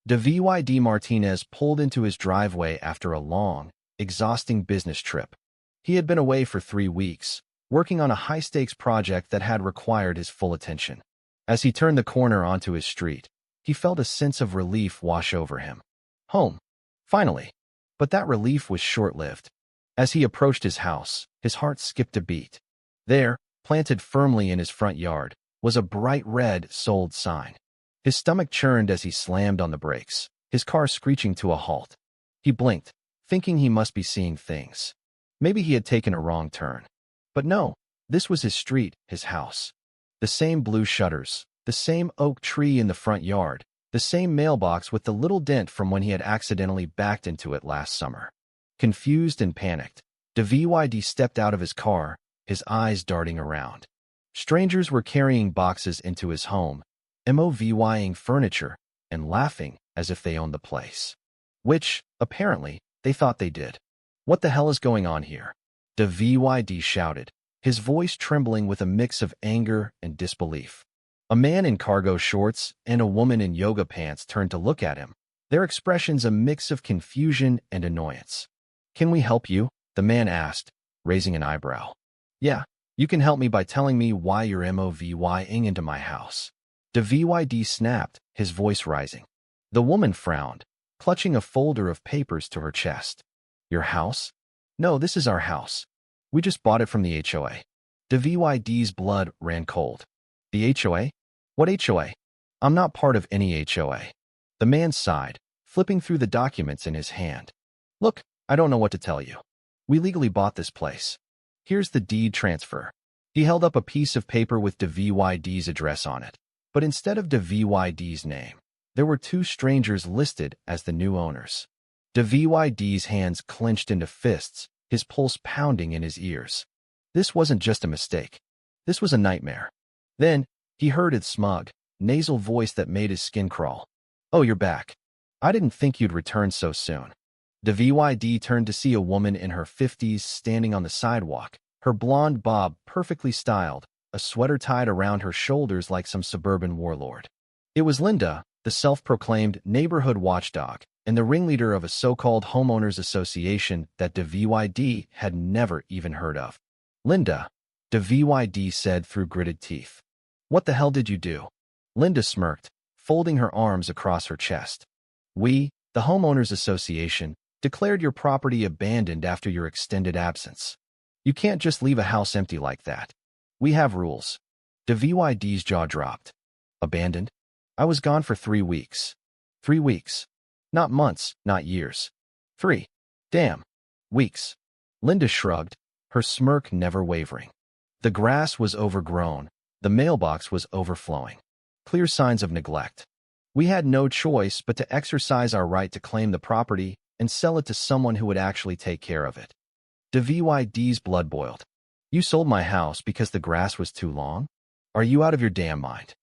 David Martinez pulled into his driveway after a long, exhausting business trip. He had been away for 3 weeks, working on a high-stakes project that had required his full attention. As he turned the corner onto his street, he felt a sense of relief wash over him. Home. Finally. But that relief was short-lived. As he approached his house, his heart skipped a beat. There, planted firmly in his front yard, was a bright red "Sold" sign. His stomach churned as he slammed on the brakes, his car screeching to a halt. He blinked, thinking he must be seeing things. Maybe he had taken a wrong turn. But no, this was his street, his house. The same blue shutters, the same oak tree in the front yard, the same mailbox with the little dent from when he had accidentally backed into it last summer. Confused and panicked, David stepped out of his car, his eyes darting around. Strangers were carrying boxes into his home, moving furniture, and laughing as if they owned the place. Which, apparently, they thought they did. "What the hell is going on here?" David shouted, his voice trembling with a mix of anger and disbelief. A man in cargo shorts and a woman in yoga pants turned to look at him, their expressions a mix of confusion and annoyance. "Can we help you?" the man asked, raising an eyebrow. "Yeah, you can help me by telling me why you're moving into my house." David snapped, his voice rising. The woman frowned, clutching a folder of papers to her chest. "Your house? No, this is our house. We just bought it from the HOA. David's blood ran cold. "The HOA? What HOA? I'm not part of any HOA." The man sighed, flipping through the documents in his hand. "Look, I don't know what to tell you. We legally bought this place. Here's the deed transfer." He held up a piece of paper with David's address on it. But instead of David's name, there were 2 strangers listed as the new owners. David's hands clenched into fists, his pulse pounding in his ears. This wasn't just a mistake. This was a nightmare. Then, he heard its smug, nasal voice that made his skin crawl. "Oh, you're back. I didn't think you'd return so soon." David turned to see a woman in her 50s standing on the sidewalk, her blonde bob perfectly styled, a sweater tied around her shoulders like some suburban warlord. It was Linda, the self-proclaimed neighborhood watchdog, and the ringleader of a so-called homeowners association that David had never even heard of. "Linda," David said through gritted teeth. "What the hell did you do?" Linda smirked, folding her arms across her chest. "We, the homeowners association, declared your property abandoned after your extended absence. You can't just leave a house empty like that. We have rules." David's jaw dropped. "Abandoned? I was gone for 3 weeks. 3 weeks. Not months, not years. 3. Damn. Weeks." Linda shrugged, her smirk never wavering. The grass was overgrown, the mailbox was overflowing. Clear signs of neglect. "We had no choice but to exercise our right to claim the property and sell it to someone who would actually take care of it." David's blood boiled. "You sold my house because the grass was too long? Are you out of your damn mind?"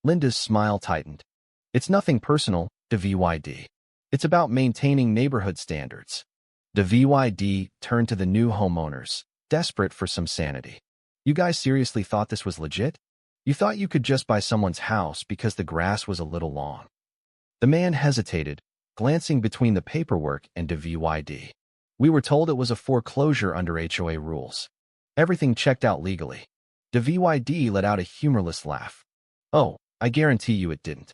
Linda's smile tightened. "It's nothing personal, David. It's about maintaining neighborhood standards." David turned to the new homeowners, desperate for some sanity. "You guys seriously thought this was legit? You thought you could just buy someone's house because the grass was a little long?" The man hesitated, glancing between the paperwork and David. "We were told it was a foreclosure under HOA rules. Everything checked out legally." David let out a humorless laugh. "Oh, I guarantee you it didn't."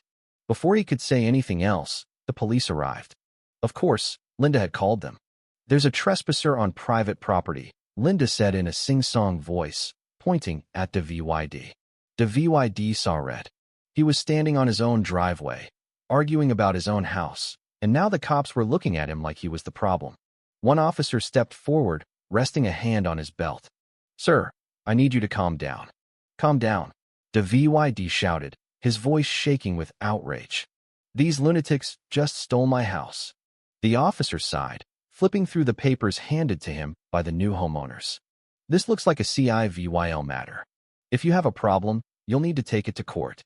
Before he could say anything else, the police arrived. Of course, Linda had called them. "There's a trespasser on private property," Linda said in a sing-song voice, pointing at David. David saw red. He was standing on his own driveway, arguing about his own house, and now the cops were looking at him like he was the problem. One officer stepped forward, resting a hand on his belt. "Sir, I need you to calm down." "Calm down," David shouted, his voice shaking with outrage. "These lunatics just stole my house." The officer sighed, flipping through the papers handed to him by the new homeowners. "This looks like a civil matter. If you have a problem, you'll need to take it to court."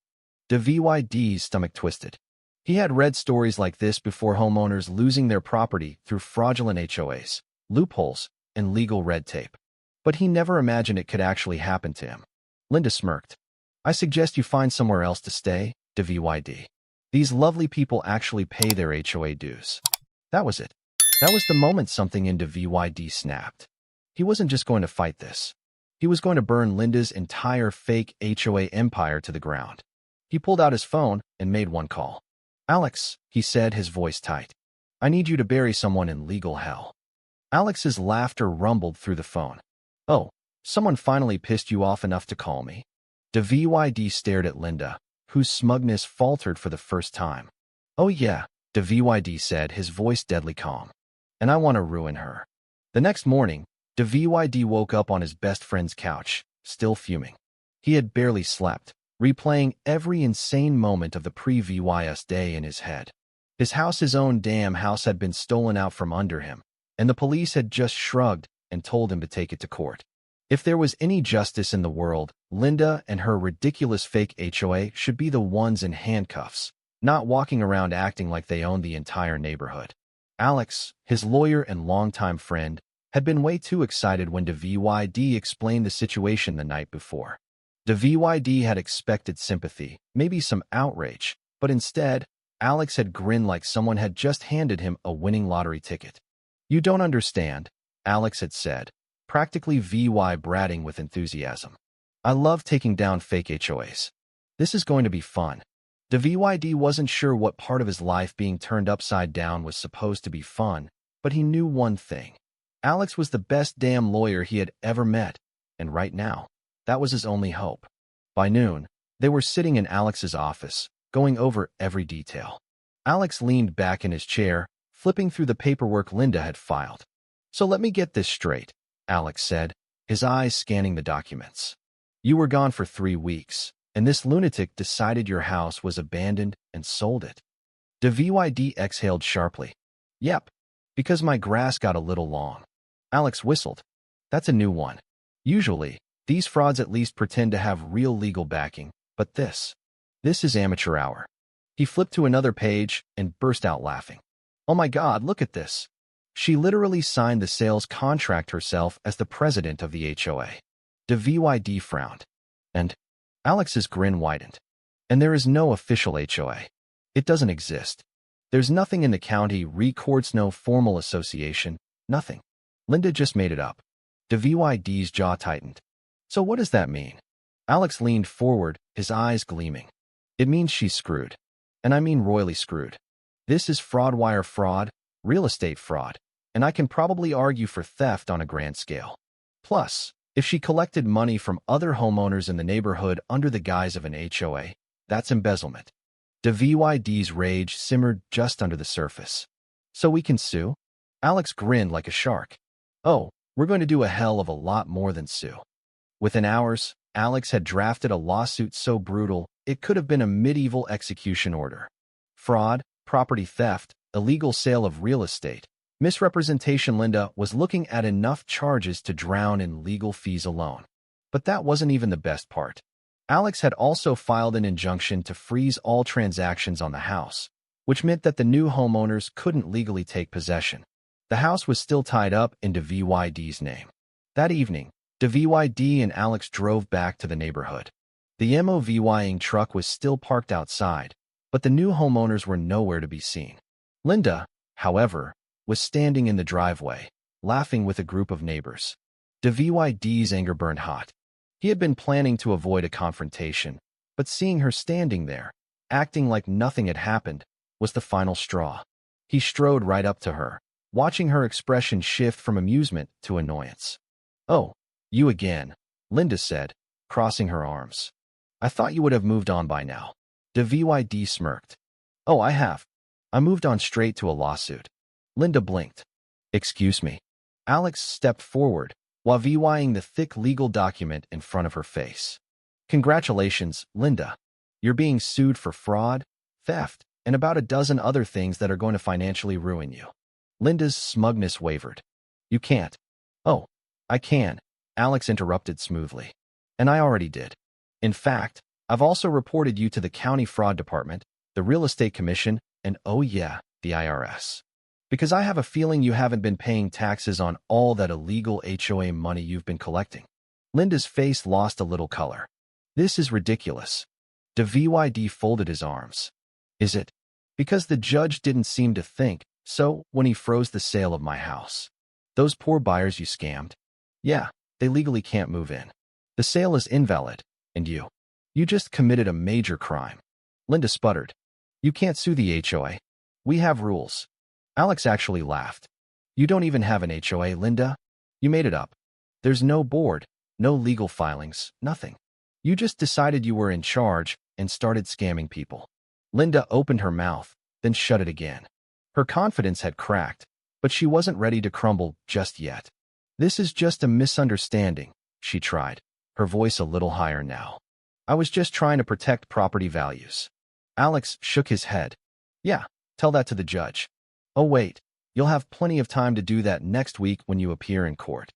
David's stomach twisted. He had read stories like this before: homeowners losing their property through fraudulent HOAs, loopholes, and legal red tape. But he never imagined it could actually happen to him. Linda smirked. "I suggest you find somewhere else to stay, David. These lovely people actually pay their HOA dues. That was it. That was the moment something in David snapped. He wasn't just going to fight this. He was going to burn Linda's entire fake HOA empire to the ground. He pulled out his phone and made one call. "Alex," he said, his voice tight. "I need you to bury someone in legal hell." Alex's laughter rumbled through the phone. "Oh, someone finally pissed you off enough to call me?" David stared at Linda, whose smugness faltered for the first time. "Oh yeah," David said, his voice deadly calm. "And I want to ruin her." The next morning, David woke up on his best friend's couch, still fuming. He had barely slept, replaying every insane moment of the previous day in his head. His house, his own damn house, had been stolen out from under him, and the police had just shrugged and told him to take it to court. If there was any justice in the world, Linda and her ridiculous fake HOA should be the ones in handcuffs, not walking around acting like they owned the entire neighborhood. Alex, his lawyer and longtime friend, had been way too excited when David explained the situation the night before. David had expected sympathy, maybe some outrage, but instead, Alex had grinned like someone had just handed him a winning lottery ticket. "You don't understand," Alex had said, practically bratting with enthusiasm. "I love taking down fake HOAs. This is going to be fun." David wasn't sure what part of his life being turned upside down was supposed to be fun, but he knew one thing. Alex was the best damn lawyer he had ever met, and right now, that was his only hope. By noon, they were sitting in Alex's office, going over every detail. Alex leaned back in his chair, flipping through the paperwork Linda had filed. "So let me get this straight," Alex said, his eyes scanning the documents. "You were gone for 3 weeks, and this lunatic decided your house was abandoned and sold it." David exhaled sharply. "Yep, because my grass got a little long." Alex whistled. "That's a new one. Usually, these frauds at least pretend to have real legal backing, but this is amateur hour." He flipped to another page and burst out laughing. "Oh my God, look at this. She literally signed the sales contract herself as the president of the HOA." David frowned. "And?" Alex's grin widened. "And there is no official HOA. It doesn't exist. There's nothing in the county records, no formal association, nothing. Linda just made it up." David's jaw tightened. "So what does that mean?" Alex leaned forward, his eyes gleaming. "It means she's screwed. And I mean royally screwed. This is fraudwire fraud, real estate fraud, and I can probably argue for theft on a grand scale. Plus, if she collected money from other homeowners in the neighborhood under the guise of an HOA, that's embezzlement." David's rage simmered just under the surface. "So we can sue?" Alex grinned like a shark. "Oh, we're going to do a hell of a lot more than sue." Within hours, Alex had drafted a lawsuit so brutal it could have been a medieval execution order. Fraud, property theft, illegal sale of real estate, misrepresentation. Linda was looking at enough charges to drown in legal fees alone. But that wasn't even the best part. Alex had also filed an injunction to freeze all transactions on the house, which meant that the new homeowners couldn't legally take possession. The house was still tied up in David's name. That evening, David and Alex drove back to the neighborhood. The moving truck was still parked outside, but the new homeowners were nowhere to be seen. Linda, however, was standing in the driveway, laughing with a group of neighbors. David's anger burned hot. He had been planning to avoid a confrontation, but seeing her standing there, acting like nothing had happened, was the final straw. He strode right up to her, watching her expression shift from amusement to annoyance. "Oh, you again," Linda said, crossing her arms. "I thought you would have moved on by now." David smirked. "Oh, I have. I moved on straight to a lawsuit." Linda blinked. "Excuse me." Alex stepped forward, waving the thick legal document in front of her face. "Congratulations, Linda. You're being sued for fraud, theft, and about a dozen other things that are going to financially ruin you." Linda's smugness wavered. "You can't." "Oh, I can," Alex interrupted smoothly. "And I already did. In fact, I've also reported you to the county fraud department, the real estate commission, and oh yeah, the IRS. Because I have a feeling you haven't been paying taxes on all that illegal HOA money you've been collecting." Linda's face lost a little color. "This is ridiculous." David folded his arms. Is it? Because the judge didn't seem to think so when he froze the sale of my house. Those poor buyers you scammed? Yeah, they legally can't move in. The sale is invalid, and you just committed a major crime. Linda sputtered. You can't sue the HOA. We have rules. Alex actually laughed. You don't even have an HOA, Linda. You made it up. There's no board, no legal filings, nothing. You just decided you were in charge and started scamming people. Linda opened her mouth, then shut it again. Her confidence had cracked, but she wasn't ready to crumble just yet. This is just a misunderstanding, she tried, her voice a little higher now. I was just trying to protect property values. Alex shook his head. Yeah, tell that to the judge. Oh wait, you'll have plenty of time to do that next week when you appear in court.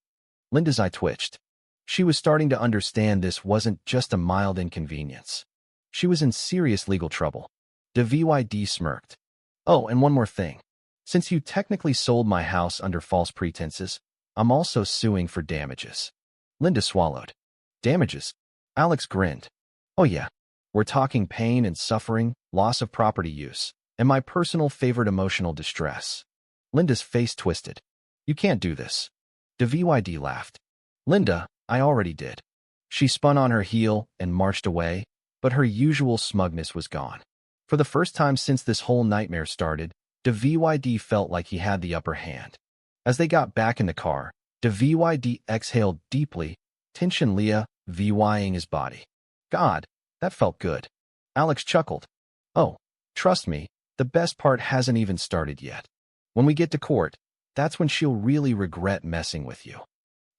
Linda's eye twitched. She was starting to understand this wasn't just a mild inconvenience. She was in serious legal trouble. David smirked. Oh, and one more thing. Since you technically sold my house under false pretenses, I'm also suing for damages. Linda swallowed. Damages? Alex grinned. Oh yeah, we're talking pain and suffering, loss of property use, and my personal favorite emotional distress. Linda's face twisted. You can't do this. David laughed. Linda, I already did. She spun on her heel and marched away, but her usual smugness was gone. For the first time since this whole nightmare started, David felt like he had the upper hand. As they got back in the car, David exhaled deeply, tension vying his body. God, that felt good. Alex chuckled. Oh, trust me, the best part hasn't even started yet. When we get to court, that's when she'll really regret messing with you.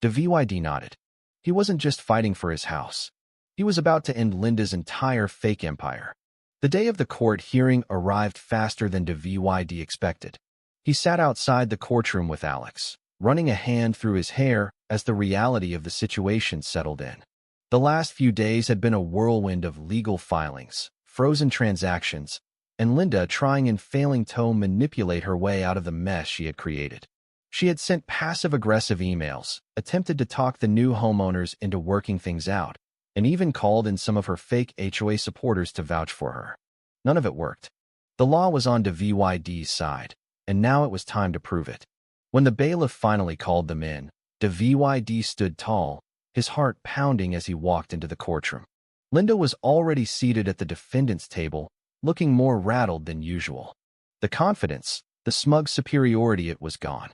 David nodded. He wasn't just fighting for his house. He was about to end Linda's entire fake empire. The day of the court hearing arrived faster than David expected. He sat outside the courtroom with Alex, running a hand through his hair as the reality of the situation settled in. The last few days had been a whirlwind of legal filings, frozen transactions, and Linda trying and failing to manipulate her way out of the mess she had created. She had sent passive-aggressive emails, attempted to talk the new homeowners into working things out, and even called in some of her fake HOA supporters to vouch for her. None of it worked. The law was on David's side, and now it was time to prove it. When the bailiff finally called them in, David stood tall, his heart pounding as he walked into the courtroom. Linda was already seated at the defendant's table, looking more rattled than usual. The confidence, the smug superiority, it was gone.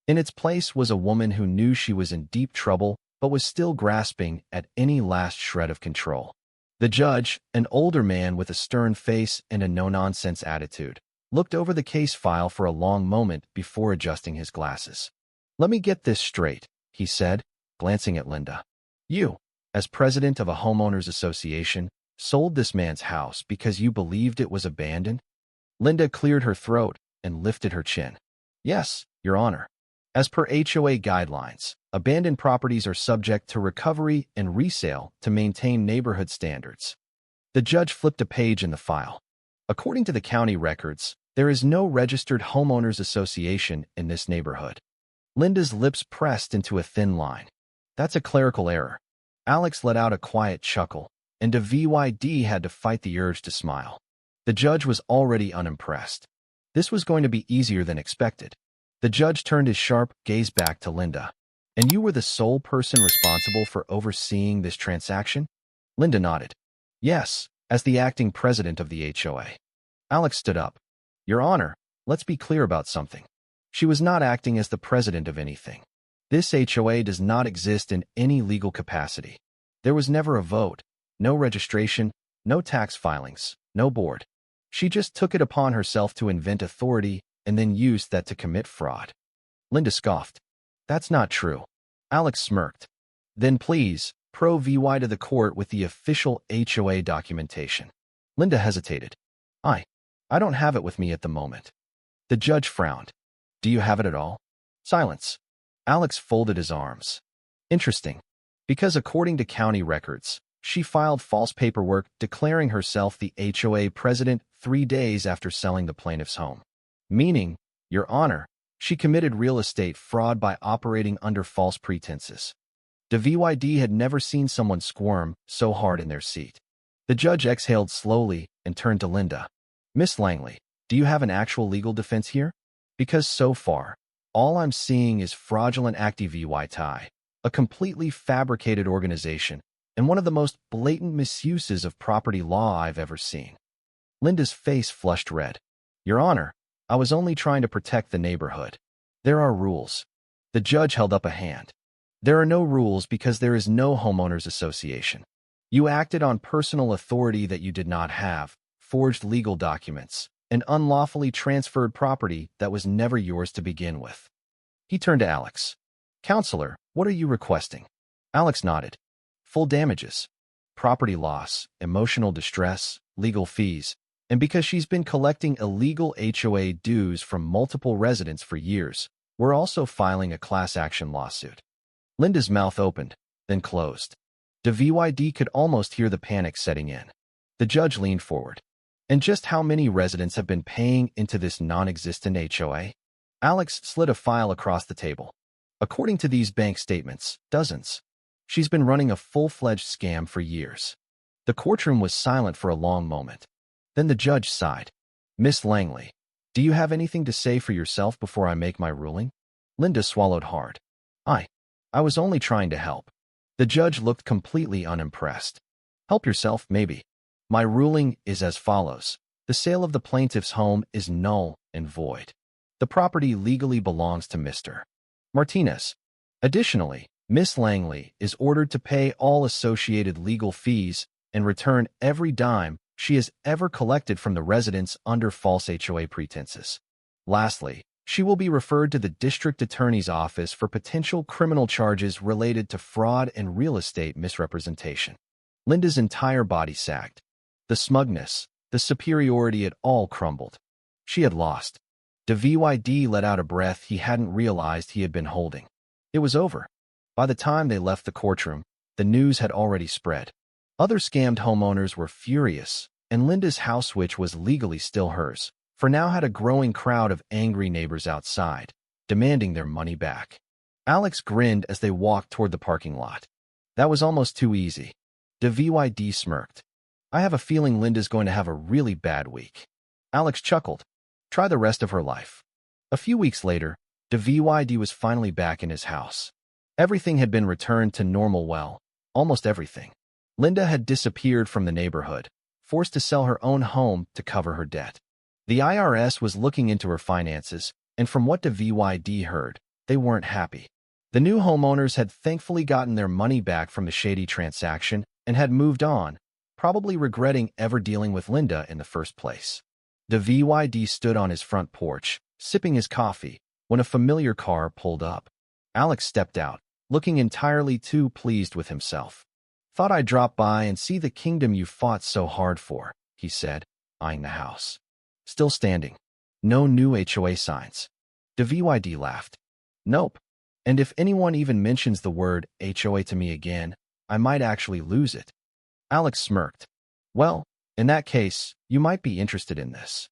In its place was a woman who knew she was in deep trouble but was still grasping at any last shred of control. The judge, an older man with a stern face and a no-nonsense attitude, looked over the case file for a long moment before adjusting his glasses. Let me get this straight, he said, glancing at Linda. You, as president of a homeowners association, sold this man's house because you believed it was abandoned? Linda cleared her throat and lifted her chin. Yes, Your Honor. As per HOA guidelines, abandoned properties are subject to recovery and resale to maintain neighborhood standards. The judge flipped a page in the file. According to the county records, there is no registered homeowners association in this neighborhood. Linda's lips pressed into a thin line. That's a clerical error. Alex let out a quiet chuckle, and David had to fight the urge to smile. The judge was already unimpressed. This was going to be easier than expected. The judge turned his sharp gaze back to Linda. And you were the sole person responsible for overseeing this transaction? Linda nodded. Yes, as the acting president of the HOA. Alex stood up. Your Honor, let's be clear about something. She was not acting as the president of anything. This HOA does not exist in any legal capacity. There was never a vote, no registration, no tax filings, no board. She just took it upon herself to invent authority and then used that to commit fraud. Linda scoffed. That's not true. Alex smirked. Then please, pro-VY to the court with the official HOA documentation. Linda hesitated. I don't have it with me at the moment. The judge frowned. Do you have it at all? Silence. Alex folded his arms. Interesting. Because according to county records, she filed false paperwork declaring herself the HOA president 3 days after selling the plaintiff's home. Meaning, Your Honor, she committed real estate fraud by operating under false pretenses. David had never seen someone squirm so hard in their seat. The judge exhaled slowly and turned to Linda. Miss Langley, do you have an actual legal defense here? Because so far, all I'm seeing is fraudulent activity, a completely fabricated organization, and one of the most blatant misuses of property law I've ever seen. Linda's face flushed red. Your Honor, I was only trying to protect the neighborhood. There are rules. The judge held up a hand. There are no rules because there is no homeowners association. You acted on personal authority that you did not have, forged legal documents, and unlawfully transferred property that was never yours to begin with. He turned to Alex. Counselor, what are you requesting? Alex nodded. Full damages. Property loss, emotional distress, legal fees, and because she's been collecting illegal HOA dues from multiple residents for years, we're also filing a class action lawsuit. Linda's mouth opened, then closed. David could almost hear the panic setting in. The judge leaned forward. And just how many residents have been paying into this non-existent HOA? Alex slid a file across the table. According to these bank statements, dozens. She's been running a full-fledged scam for years. The courtroom was silent for a long moment. Then the judge sighed. Miss Langley, do you have anything to say for yourself before I make my ruling? Linda swallowed hard. I was only trying to help. The judge looked completely unimpressed. Help yourself, maybe. My ruling is as follows. The sale of the plaintiff's home is null and void. The property legally belongs to Mr. Martinez. Additionally, Miss Langley is ordered to pay all associated legal fees and return every dime she has ever collected from the residents under false HOA pretenses. Lastly, she will be referred to the district attorney's office for potential criminal charges related to fraud and real estate misrepresentation. Linda's entire body sagged. The smugness, the superiority, it all crumbled. She had lost. David let out a breath he hadn't realized he had been holding. It was over. By the time they left the courtroom, the news had already spread. Other scammed homeowners were furious, and Linda's house, which was legally still hers, for now had a growing crowd of angry neighbors outside, demanding their money back. Alex grinned as they walked toward the parking lot. That was almost too easy. David smirked. I have a feeling Linda's going to have a really bad week. Alex chuckled. Try the rest of her life. A few weeks later, David was finally back in his house. Everything had been returned to normal, well, almost everything. Linda had disappeared from the neighborhood, forced to sell her own home to cover her debt. The IRS was looking into her finances, and from what David heard, they weren't happy. The new homeowners had thankfully gotten their money back from the shady transaction and had moved on, probably regretting ever dealing with Linda in the first place. David stood on his front porch, sipping his coffee, when a familiar car pulled up. Alex stepped out, looking entirely too pleased with himself. Thought I'd drop by and see the kingdom you fought so hard for, he said, eyeing the house. Still standing. No new HOA signs. David laughed. Nope. And if anyone even mentions the word HOA to me again, I might actually lose it. Alex smirked. Well, in that case, you might be interested in this.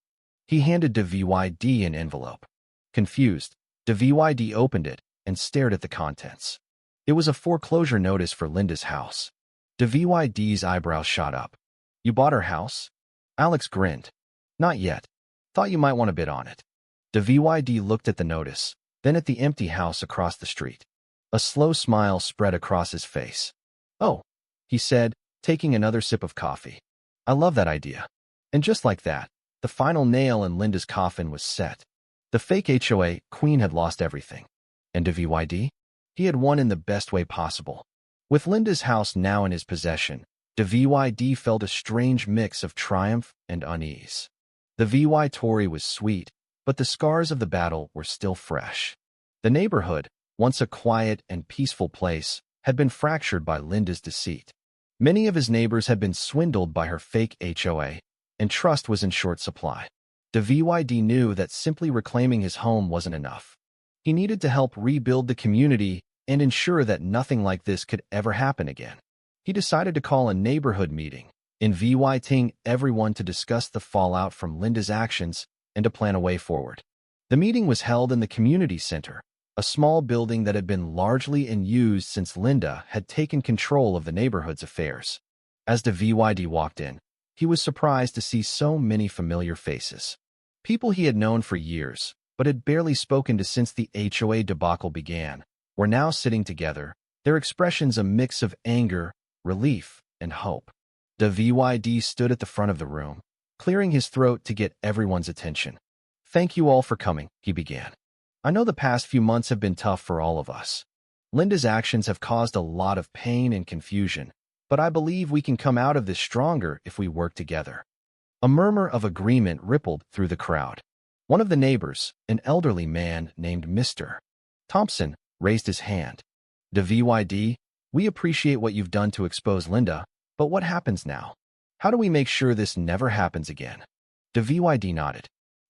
He handed David an envelope. Confused, David opened it and stared at the contents. It was a foreclosure notice for Linda's house. David's eyebrows shot up. You bought her house? Alex grinned. Not yet. Thought you might want to bid on it. David looked at the notice, then at the empty house across the street. A slow smile spread across his face. Oh, he said, taking another sip of coffee. I love that idea. And just like that, the final nail in Linda's coffin was set. The fake HOA queen had lost everything. And David? He had won in the best way possible. With Linda's house now in his possession, David felt a strange mix of triumph and unease. The victory was sweet, but the scars of the battle were still fresh. The neighborhood, once a quiet and peaceful place, had been fractured by Linda's deceit. Many of his neighbors had been swindled by her fake HOA, and trust was in short supply. David knew that simply reclaiming his home wasn't enough. He needed to help rebuild the community and ensure that nothing like this could ever happen again. He decided to call a neighborhood meeting, inviting everyone to discuss the fallout from Linda's actions and to plan a way forward. The meeting was held in the community center, a small building that had been largely unused since Linda had taken control of the neighborhood's affairs. As David walked in, He was surprised to see so many familiar faces. People he had known for years, but had barely spoken to since the HOA debacle began, were now sitting together, their expressions a mix of anger, relief, and hope. David stood at the front of the room, clearing his throat to get everyone's attention. "Thank you all for coming," he began. "I know the past few months have been tough for all of us. Linda's actions have caused a lot of pain and confusion, but I believe we can come out of this stronger if we work together." A murmur of agreement rippled through the crowd. One of the neighbors, an elderly man named Mr. Thompson, raised his hand. "David, we appreciate what you've done to expose Linda, but what happens now? How do we make sure this never happens again?" David nodded.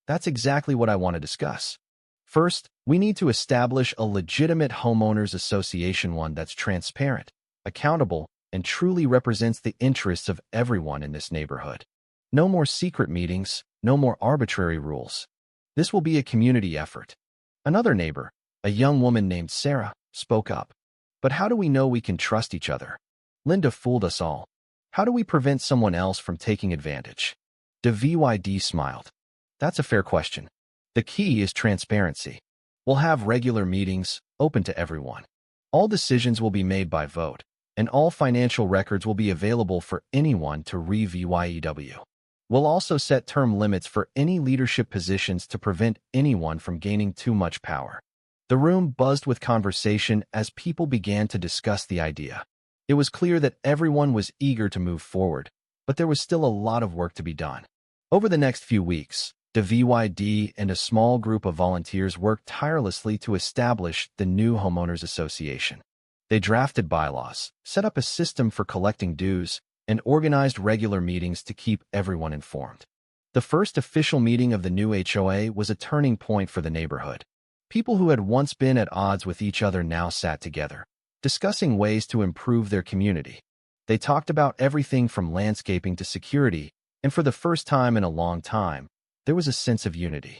"That's exactly what I want to discuss. First, we need to establish a legitimate homeowners association, one that's transparent, accountable, and truly represents the interests of everyone in this neighborhood. No more secret meetings, no more arbitrary rules. This will be a community effort." Another neighbor, a young woman named Sarah, spoke up. "But how do we know we can trust each other? Linda fooled us all. How do we prevent someone else from taking advantage?" David smiled. "That's a fair question. The key is transparency. We'll have regular meetings, open to everyone. All decisions will be made by vote, and all financial records will be available for anyone to review. We'll also set term limits for any leadership positions to prevent anyone from gaining too much power." The room buzzed with conversation as people began to discuss the idea. It was clear that everyone was eager to move forward, but there was still a lot of work to be done. Over the next few weeks, David and a small group of volunteers worked tirelessly to establish the new Homeowners Association. They drafted bylaws, set up a system for collecting dues, and organized regular meetings to keep everyone informed. The first official meeting of the new HOA was a turning point for the neighborhood. People who had once been at odds with each other now sat together, discussing ways to improve their community. They talked about everything from landscaping to security, and for the first time in a long time, there was a sense of unity.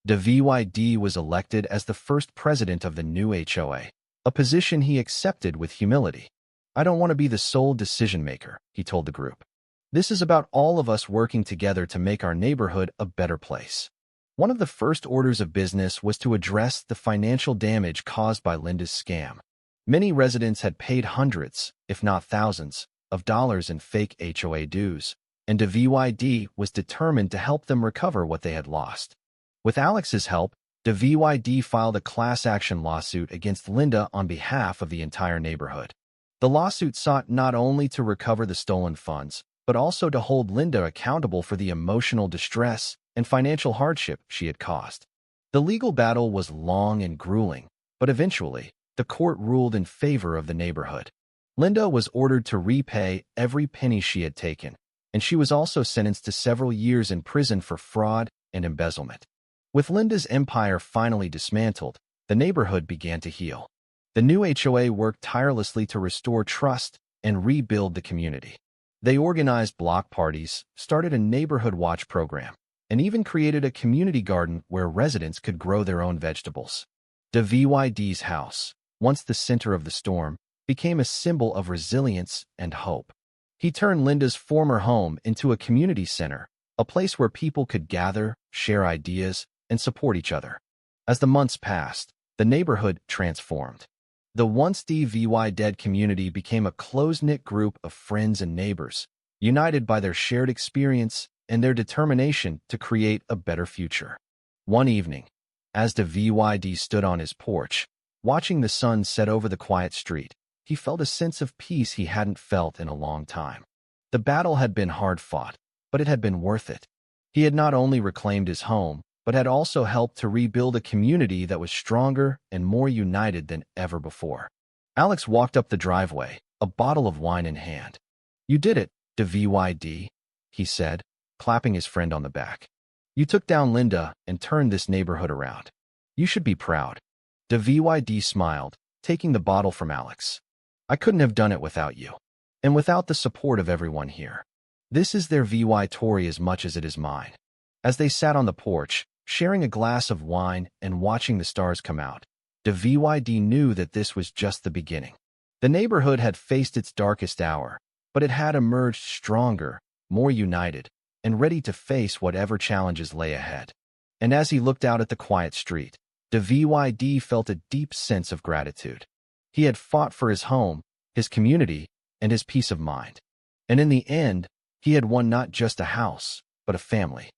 David was elected as the first president of the new HOA, a position he accepted with humility. "I don't want to be the sole decision-maker," he told the group. "This is about all of us working together to make our neighborhood a better place." One of the first orders of business was to address the financial damage caused by Linda's scam. Many residents had paid hundreds, if not thousands, of dollars in fake HOA dues, and David was determined to help them recover what they had lost. With Alex's help, David filed a class action lawsuit against Linda on behalf of the entire neighborhood. The lawsuit sought not only to recover the stolen funds, but also to hold Linda accountable for the emotional distress and financial hardship she had caused. The legal battle was long and grueling, but eventually, the court ruled in favor of the neighborhood. Linda was ordered to repay every penny she had taken, and she was also sentenced to several years in prison for fraud and embezzlement. With Linda's empire finally dismantled, the neighborhood began to heal. The new HOA worked tirelessly to restore trust and rebuild the community. They organized block parties, started a neighborhood watch program, and even created a community garden where residents could grow their own vegetables. David's house, once the center of the storm, became a symbol of resilience and hope. He turned Linda's former home into a community center, a place where people could gather, share ideas, and support each other. As the months passed, the neighborhood transformed. The once David community became a close-knit group of friends and neighbors, united by their shared experience and their determination to create a better future. One evening, as David stood on his porch, watching the sun set over the quiet street, he felt a sense of peace he hadn't felt in a long time. The battle had been hard-fought, but it had been worth it. He had not only reclaimed his home, but had also helped to rebuild a community that was stronger and more united than ever before. Alex walked up the driveway, a bottle of wine in hand. "You did it, David," he said, clapping his friend on the back. "You took down Linda and turned this neighborhood around. You should be proud." David smiled, taking the bottle from Alex. "I couldn't have done it without you, and without the support of everyone here. This is their Tory as much as it is mine." As they sat on the porch, sharing a glass of wine and watching the stars come out, David knew that this was just the beginning. The neighborhood had faced its darkest hour, but it had emerged stronger, more united, and ready to face whatever challenges lay ahead. And as he looked out at the quiet street, David felt a deep sense of gratitude. He had fought for his home, his community, and his peace of mind. And in the end, he had won not just a house, but a family.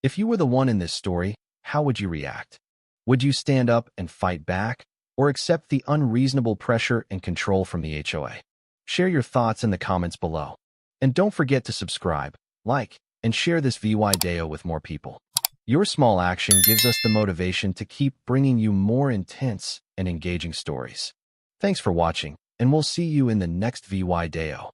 If you were the one in this story, how would you react? Would you stand up and fight back, or accept the unreasonable pressure and control from the HOA? Share your thoughts in the comments below. And don't forget to subscribe, like, and share this video with more people. Your small action gives us the motivation to keep bringing you more intense and engaging stories. Thanks for watching, and we'll see you in the next video.